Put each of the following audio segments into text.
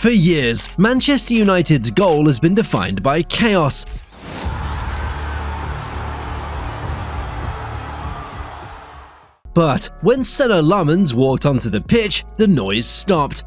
For years, Manchester United's goal has been defined by chaos. But when Senne Lammens walked onto the pitch, the noise stopped.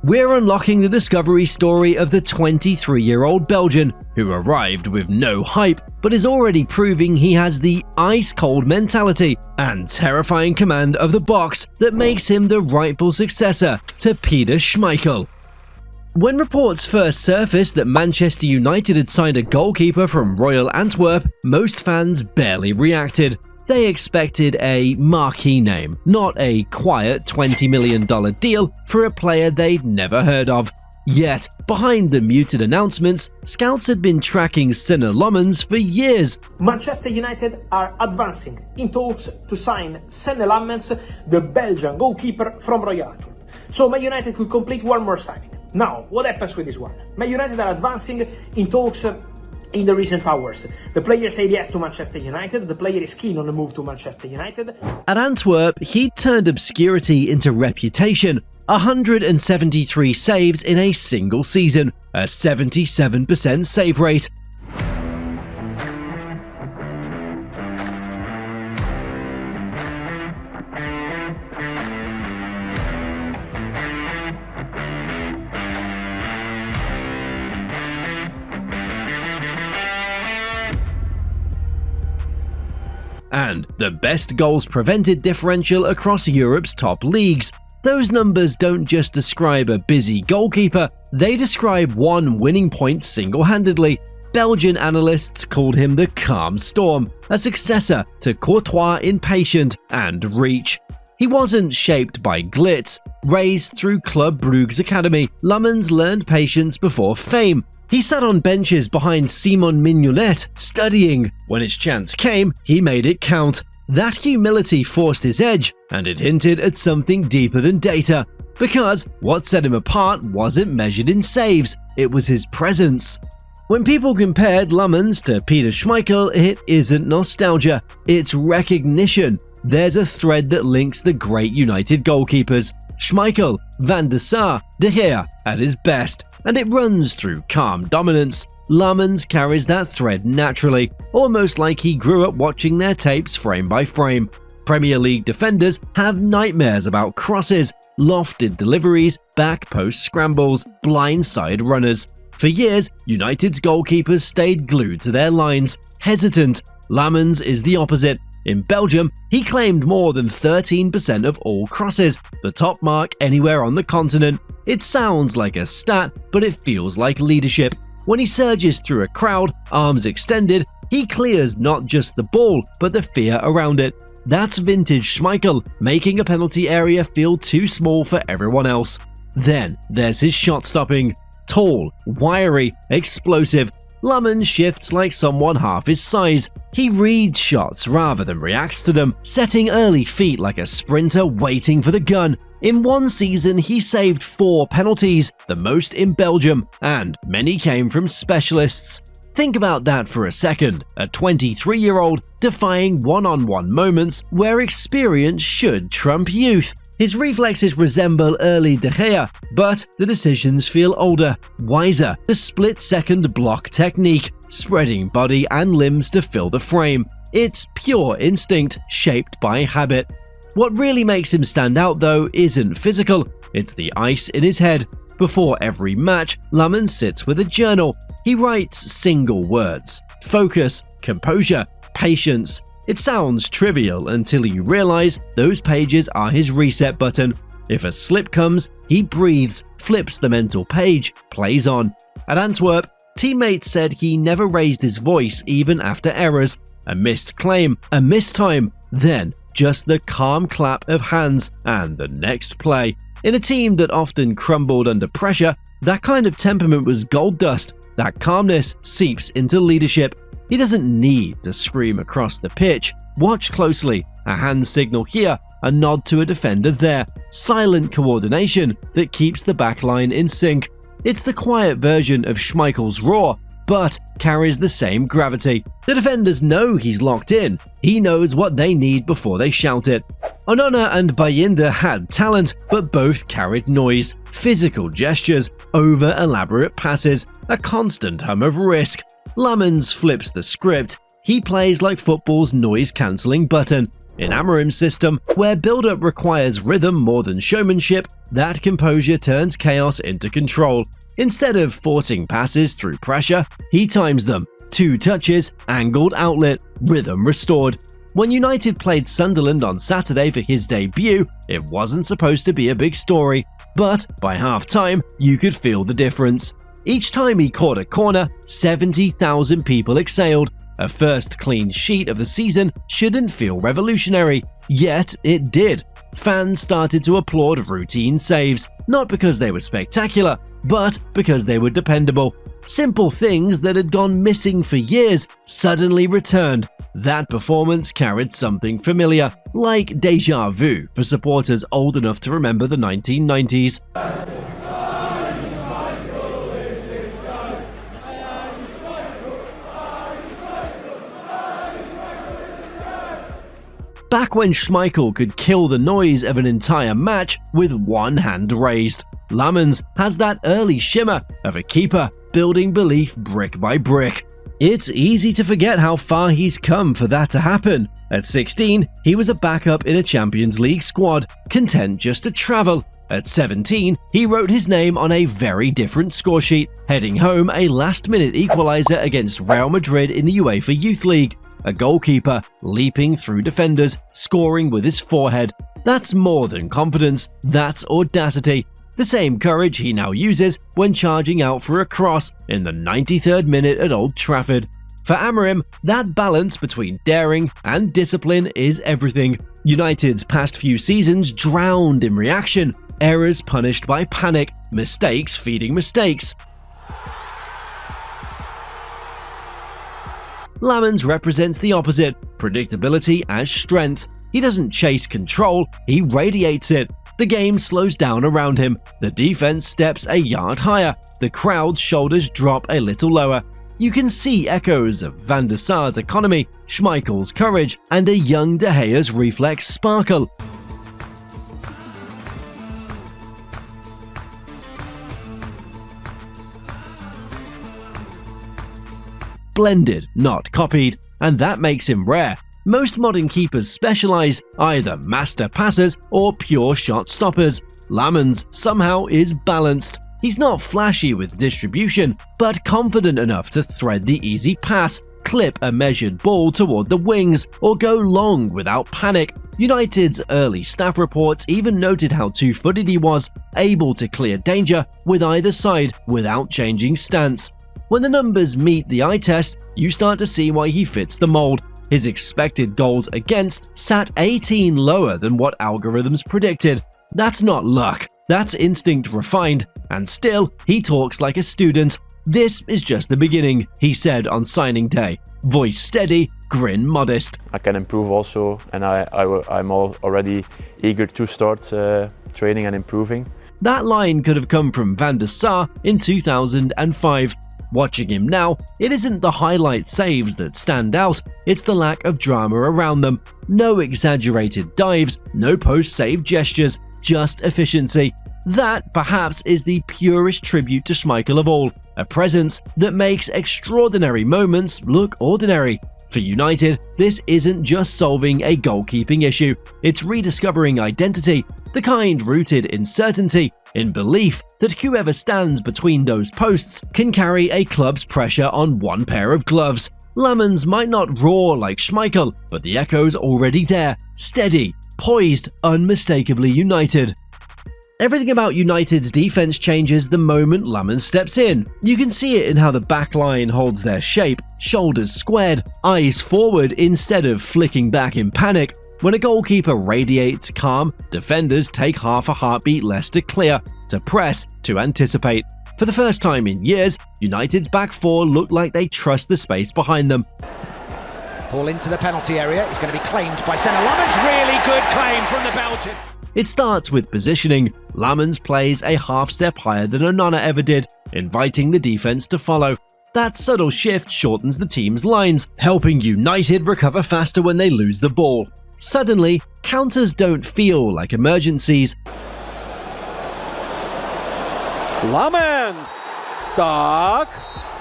We're unlocking the discovery story of the 23-year-old Belgian, who arrived with no hype, but is already proving he has the ice-cold mentality and terrifying command of the box that makes him the rightful successor to Peter Schmeichel. When reports first surfaced that Manchester United had signed a goalkeeper from Royal Antwerp, most fans barely reacted. They expected a marquee name, not a quiet $20 million deal for a player they'd never heard of. Yet, behind the muted announcements, scouts had been tracking Senne Lammens for years. Manchester United are advancing in talks to sign Senne Lammens, the Belgian goalkeeper from Royal Antwerp. So Man United could complete one more signing. Now, what happens with this one? Man United are advancing in talks in the recent hours. The player said yes to Manchester United. The player is keen on the move to Manchester United. At Antwerp, he turned obscurity into reputation. 173 saves in a single season, a 77% save rate. And the best goals prevented differential across Europe's top leagues. Those numbers don't just describe a busy goalkeeper, they describe one winning point single-handedly. Belgian analysts called him the calm storm, a successor to Courtois in patient and reach. He wasn't shaped by glitz. Raised through Club Brugge's academy, Lammens learned patience before fame. He sat on benches behind Simon Mignolet, studying. When his chance came, he made it count. That humility forced his edge, and it hinted at something deeper than data. Because what set him apart wasn't measured in saves, it was his presence. When people compared Lammens to Peter Schmeichel, it isn't nostalgia, it's recognition. There's a thread that links the great United goalkeepers, Schmeichel, Van der Sar, De Gea at his best, and it runs through calm dominance. Lammens carries that thread naturally, almost like he grew up watching their tapes frame by frame. Premier League defenders have nightmares about crosses, lofted deliveries, back post scrambles, blindside runners. For years, United's goalkeepers stayed glued to their lines, hesitant. Lammens is the opposite. In Belgium, he claimed more than 13% of all crosses, the top mark anywhere on the continent. It sounds like a stat, but it feels like leadership. When he surges through a crowd, arms extended, he clears not just the ball, but the fear around it. That's vintage Schmeichel, making a penalty area feel too small for everyone else. Then there's his shot stopping. Tall, wiry, explosive. Lammens shifts like someone half his size. He reads shots rather than reacts to them, setting early feet like a sprinter waiting for the gun. In one season, he saved 4 penalties, the most in Belgium, and many came from specialists. Think about that for a second, a 23-year-old defying one-on-one moments where experience should trump youth. His reflexes resemble early De Gea, but the decisions feel older, wiser. The split-second block technique, spreading body and limbs to fill the frame. It's pure instinct, shaped by habit. What really makes him stand out, though, isn't physical. It's the ice in his head. Before every match, Lammens sits with a journal. He writes single words: focus, composure, patience. It sounds trivial until you realize those pages are his reset button. If a slip comes, he breathes, flips the mental page, plays on. At Antwerp, teammates said he never raised his voice even after errors. A missed claim, a missed time, then just the calm clap of hands and the next play. In a team that often crumbled under pressure, that kind of temperament was gold dust. That calmness seeps into leadership. He doesn't need to scream across the pitch. Watch closely. A hand signal here, a nod to a defender there. Silent coordination that keeps the backline in sync. It's the quiet version of Schmeichel's roar. but carries the same gravity. The defenders know he's locked in. He knows what they need before they shout it. Onana and Bayinda had talent, but both carried noise, physical gestures, over-elaborate passes, a constant hum of risk. Lammens flips the script. He plays like football's noise-cancelling button. In Amorim's system, where build-up requires rhythm more than showmanship, that composure turns chaos into control. Instead of forcing passes through pressure, he times them. 2 touches, angled outlet, rhythm restored. When United played Sunderland on Saturday for his debut, it wasn't supposed to be a big story, but by half-time, you could feel the difference. Each time he caught a corner, 70,000 people exhaled. A first clean sheet of the season shouldn't feel revolutionary, yet it did. Fans started to applaud routine saves, not because they were spectacular, but because they were dependable. Simple things that had gone missing for years suddenly returned. That performance carried something familiar, like déjà vu for supporters old enough to remember the 1990s. Back when Schmeichel could kill the noise of an entire match with one hand raised. Lammens has that early shimmer of a keeper building belief brick by brick. It's easy to forget how far he's come for that to happen. At 16, he was a backup in a Champions League squad, content just to travel. At 17, he wrote his name on a very different scoresheet, heading home a last-minute equalizer against Real Madrid in the UEFA Youth League. A goalkeeper, leaping through defenders, scoring with his forehead. That's more than confidence, that's audacity. The same courage he now uses when charging out for a cross in the 93rd minute at Old Trafford. For Amorim, that balance between daring and discipline is everything. United's past few seasons drowned in reaction, errors punished by panic, mistakes feeding mistakes. Lammens represents the opposite, predictability as strength. He doesn't chase control, he radiates it. The game slows down around him, the defense steps a yard higher, the crowd's shoulders drop a little lower. You can see echoes of Van der Sar's economy, Schmeichel's courage, and a young De Gea's reflex sparkle. Blended, not copied, and that makes him rare. Most modern keepers specialize, either master passers or pure shot stoppers. Lammens somehow is balanced. He's not flashy with distribution, but confident enough to thread the easy pass, clip a measured ball toward the wings, or go long without panic. United's early staff reports even noted how two-footed he was, able to clear danger with either side without changing stance. When the numbers meet the eye test, you start to see why he fits the mold. His expected goals against sat 18 lower than what algorithms predicted. That's not luck, that's instinct refined, and still, he talks like a student. This is just the beginning, he said on signing day. Voice steady, grin modest. I can improve also, and I'm already eager to start training and improving. That line could have come from Van der Sar in 2005. Watching him now, it isn't the highlight saves that stand out, it's the lack of drama around them. No exaggerated dives, no post-save gestures, just efficiency. That, perhaps, is the purest tribute to Schmeichel of all, a presence that makes extraordinary moments look ordinary. For United, this isn't just solving a goalkeeping issue, it's rediscovering identity, the kind rooted in certainty, in belief that whoever stands between those posts can carry a club's pressure on one pair of gloves. Lammens might not roar like Schmeichel, but the echo's already there, steady, poised, unmistakably United. Everything about United's defense changes the moment Lammens steps in. You can see it in how the back line holds their shape, shoulders squared, eyes forward instead of flicking back in panic. When a goalkeeper radiates calm, defenders take half a heartbeat less to clear, to press, to anticipate. For the first time in years, United's back four look like they trust the space behind them. Ball into the penalty area, it's going to be claimed by Senne Lammens. Really good claim from the Belgian. It starts with positioning. Lammens plays a half step higher than Onana ever did, inviting the defense to follow. That subtle shift shortens the team's lines, helping United recover faster when they lose the ball. Suddenly, counters don't feel like emergencies. Lammens! Так,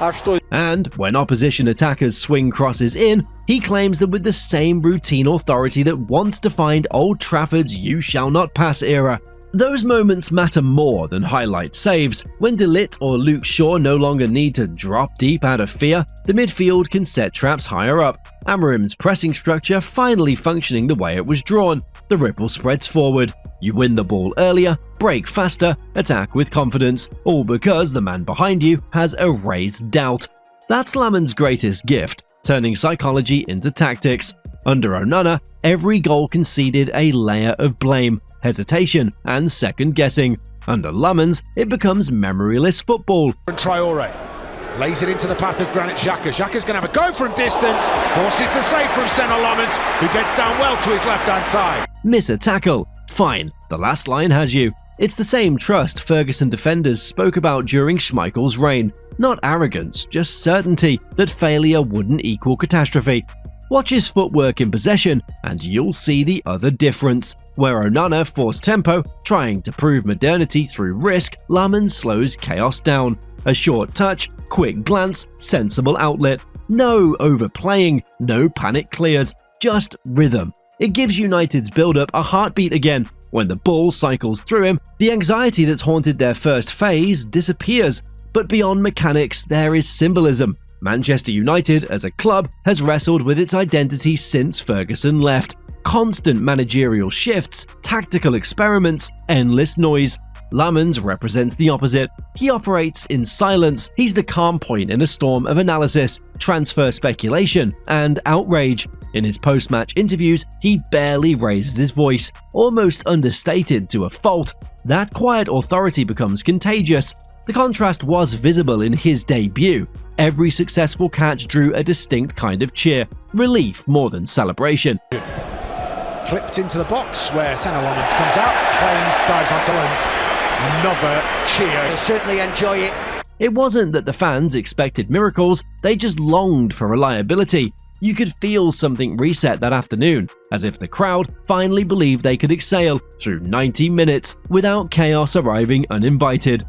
а что? And when opposition attackers swing crosses in, he claims them with the same routine authority that once defined Old Trafford's "you shall not pass" era. Those moments matter more than highlight saves. When De Ligt or Luke Shaw no longer need to drop deep out of fear, the midfield can set traps higher up. Amorim's pressing structure finally functioning the way it was drawn. The ripple spreads forward. You win the ball earlier, break faster, attack with confidence, all because the man behind you has erased doubt. That's Lammens' greatest gift, turning psychology into tactics. Under Onana, every goal conceded a layer of blame, hesitation, and second-guessing. Under Lammens, it becomes memoryless football. Traore lays it into the path of Granit Xhaka. Xhaka's going to have a go from distance, forces the save from Senne Lammens, who gets down well to his left-hand side. Miss a tackle. Fine, the last line has you. It's the same trust Ferguson defenders spoke about during Schmeichel's reign. Not arrogance, just certainty that failure wouldn't equal catastrophe. Watch his footwork in possession, and you'll see the other difference. Where Onana forced tempo, trying to prove modernity through risk, Lammens slows chaos down. A short touch, quick glance, sensible outlet. No overplaying, no panic clears, just rhythm. It gives United's build-up a heartbeat again. When the ball cycles through him, the anxiety that's haunted their first phase disappears. But beyond mechanics, there is symbolism. Manchester United, as a club, has wrestled with its identity since Ferguson left. Constant managerial shifts, tactical experiments, endless noise. Lammens represents the opposite. He operates in silence. He's the calm point in a storm of analysis, transfer speculation, and outrage. In his post-match interviews, he barely raises his voice, almost understated to a fault. That quiet authority becomes contagious. The contrast was visible in his debut. Every successful catch drew a distinct kind of cheer, relief more than celebration. Clipped into the box where Senne Lammens comes out, claims, dives onto length. Another cheer. He'll certainly enjoy it. It wasn't that the fans expected miracles, they just longed for reliability. You could feel something reset that afternoon, as if the crowd finally believed they could exhale through 90 minutes without chaos arriving uninvited.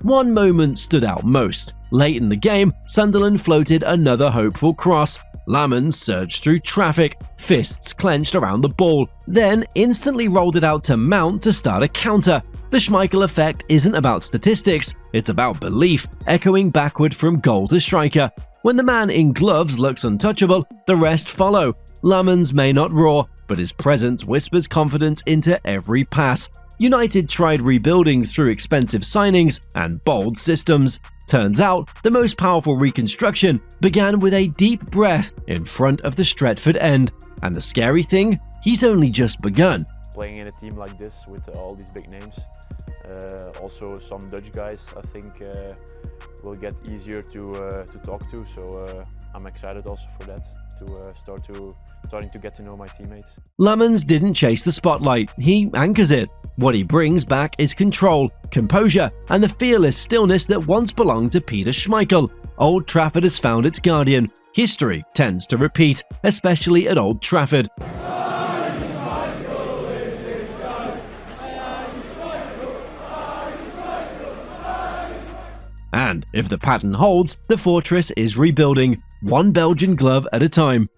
One moment stood out most. Late in the game, Sunderland floated another hopeful cross. Lammens surged through traffic, fists clenched around the ball, then instantly rolled it out to Mount to start a counter. The Schmeichel effect isn't about statistics, it's about belief, echoing backward from goal to striker. When the man in gloves looks untouchable, the rest follow. Lammens may not roar, but his presence whispers confidence into every pass. United tried rebuilding through expensive signings and bold systems. Turns out, the most powerful reconstruction began with a deep breath in front of the Stretford end. And the scary thing? He's only just begun. Playing in a team like this with all these big names, also some Dutch guys, I think will get easier to talk to. So I'm excited also for that, to starting to get to know my teammates. Lammens didn't chase the spotlight, he anchors it. What he brings back is control, composure, and the fearless stillness that once belonged to Peter Schmeichel. Old Trafford has found its guardian. History tends to repeat, especially at Old Trafford. And if the pattern holds, the fortress is rebuilding, one Belgian glove at a time.